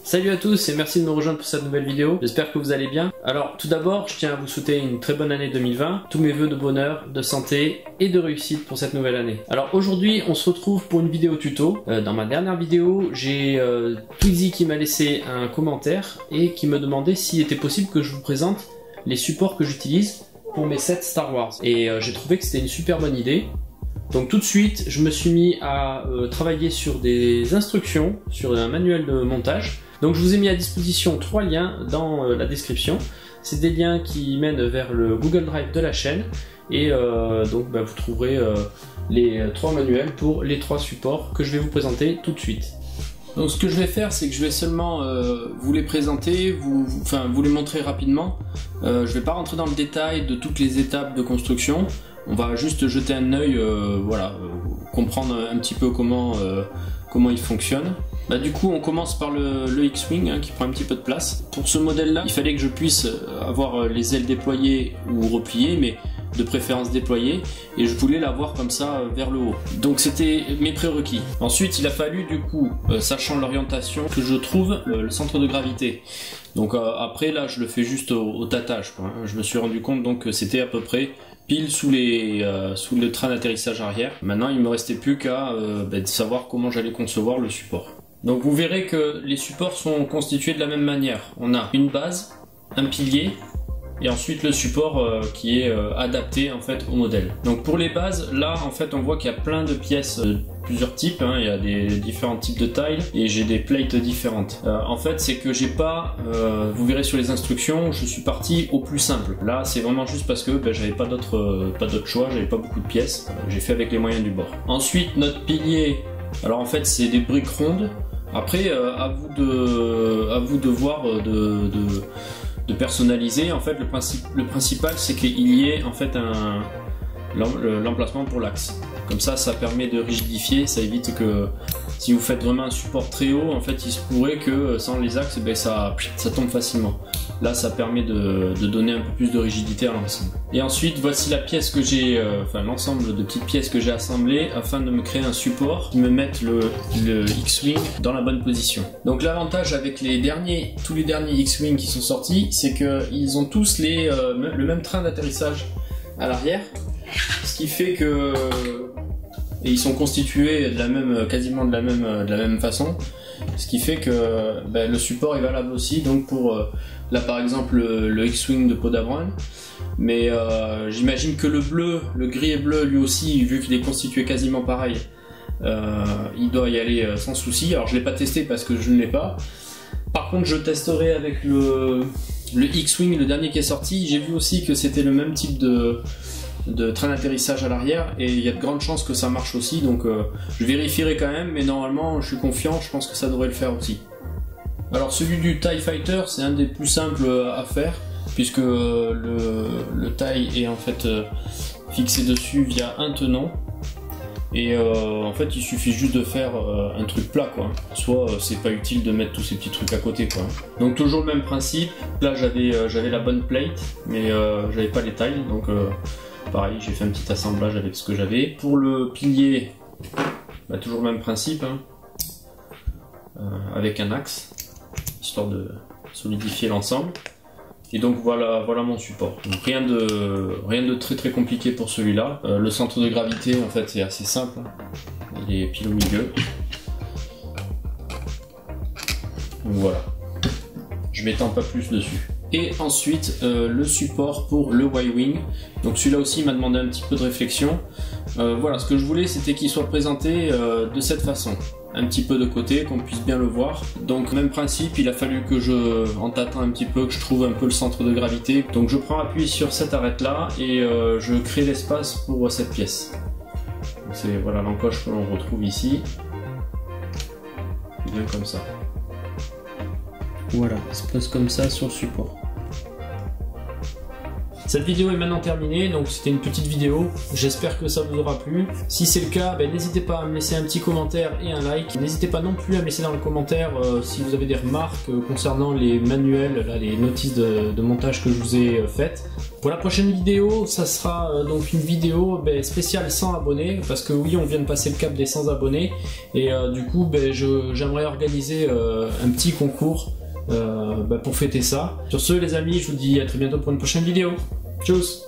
Salut à tous et merci de me rejoindre pour cette nouvelle vidéo, j'espère que vous allez bien. Alors tout d'abord, je tiens à vous souhaiter une très bonne année 2020, tous mes vœux de bonheur, de santé et de réussite pour cette nouvelle année. Alors aujourd'hui, on se retrouve pour une vidéo tuto. Dans ma dernière vidéo, j'ai Twizy qui m'a laissé un commentaire et qui me demandait s'il était possible que je vous présente les supports que j'utilise pour mes sets Star Wars. Et j'ai trouvé que c'était une super bonne idée. Donc tout de suite, je me suis mis à travailler sur des instructions, sur un manuel de montage. Donc je vous ai mis à disposition 3 liens dans la description. C'est des liens qui mènent vers le Google Drive de la chaîne. Et donc vous trouverez les 3 manuels pour les 3 supports que je vais vous présenter tout de suite. Donc ce que je vais faire, c'est que je vais seulement vous les présenter, vous les montrer rapidement. Je ne vais pas rentrer dans le détail de toutes les étapes de construction. On va juste jeter un œil, comprendre un petit peu comment il fonctionne. Du coup, on commence par le X-Wing qui prend un petit peu de place. Pour ce modèle-là, il fallait que je puisse avoir les ailes déployées ou repliées, mais de préférence déployées, et je voulais l'avoir comme ça vers le haut. Donc c'était mes prérequis. Ensuite, il a fallu du coup, sachant l'orientation, que je trouve le centre de gravité. Donc après là, je le fais juste au tâtage, quoi. Je me suis rendu compte donc que c'était à peu près pile sous le train d'atterrissage arrière. Maintenant, il me restait plus qu'à de savoir comment j'allais concevoir le support. Donc vous verrez que les supports sont constitués de la même manière. On a une base, un pilier, et ensuite le support qui est adapté en fait au modèle. Donc pour les bases, là en fait on voit qu'il y a plein de pièces, plusieurs types, il y a des différents types de tailles et j'ai des plates différentes. En fait c'est que j'ai pas, vous verrez sur les instructions, je suis parti au plus simple. Là c'est vraiment juste parce que j'avais pas d'autre choix, j'avais pas beaucoup de pièces, j'ai fait avec les moyens du bord. Ensuite notre pilier, alors en fait c'est des briques rondes. Après à vous de voir de personnaliser. En fait le principal c'est qu'il y ait en fait l'emplacement pour l'axe. Comme ça permet de rigidifier, ça évite que si vous faites vraiment un support très haut, en fait il se pourrait que sans les axes ça tombe facilement. Là ça permet de donner un peu plus de rigidité à l'ensemble. Et ensuite voici la pièce que j'ai, l'ensemble de petites pièces que j'ai assemblées afin de me créer un support qui me mette le X-Wing dans la bonne position. Donc l'avantage avec tous les derniers X-Wing qui sont sortis, c'est qu'ils ont tous le même train d'atterrissage à l'arrière, ce qui fait que et ils sont constitués quasiment de la même façon, ce qui fait que le support est valable aussi donc pour là par exemple le X-Wing de Poe Dameron, mais j'imagine que le gris et bleu lui aussi, vu qu'il est constitué quasiment pareil, il doit y aller sans souci. Alors je l'ai pas testé parce que je ne l'ai pas. Par contre je testerai avec le X-Wing, le dernier qui est sorti. J'ai vu aussi que c'était le même type de train d'atterrissage à l'arrière et il y a de grandes chances que ça marche aussi, donc je vérifierai quand même, mais normalement je suis confiant, je pense que ça devrait le faire aussi. Alors celui du TIE Fighter, c'est un des plus simples à faire puisque le TIE est en fait fixé dessus via un tenon et en fait il suffit juste de faire un truc plat quoi. Soit c'est pas utile de mettre tous ces petits trucs à côté quoi. Donc toujours le même principe, là j'avais la bonne plate mais j'avais pas les tailles, donc pareil, j'ai fait un petit assemblage avec ce que j'avais. Pour le pilier, toujours le même principe, avec un axe, histoire de solidifier l'ensemble. Et donc voilà mon support. Donc rien de très compliqué pour celui-là. Le centre de gravité, en fait, c'est assez simple. Il est pile au milieu. Donc voilà. Je m'étends pas plus dessus. Et ensuite le support pour le Y-Wing. Donc celui-là aussi m'a demandé un petit peu de réflexion. Voilà, ce que je voulais c'était qu'il soit présenté de cette façon. Un petit peu de côté, qu'on puisse bien le voir. Donc même principe, il a fallu que en tâtant un petit peu, que je trouve un peu le centre de gravité. Donc je prends appui sur cette arête là et je crée l'espace pour cette pièce. C'est voilà l'encoche que l'on retrouve ici. Bien comme ça. Voilà, il se pose comme ça sur le support. Cette vidéo est maintenant terminée, donc c'était une petite vidéo. J'espère que ça vous aura plu. Si c'est le cas, n'hésitez pas à me laisser un petit commentaire et un like. N'hésitez pas non plus à me laisser dans les commentaires si vous avez des remarques concernant les manuels, là, les notices de montage que je vous ai faites. Pour la prochaine vidéo, ça sera donc une vidéo spéciale 100 abonnés, parce que oui, on vient de passer le cap des 100 abonnés, et du coup, j'aimerais organiser un petit concours pour fêter ça. Sur ce, les amis, je vous dis à très bientôt pour une prochaine vidéo. Tchuss!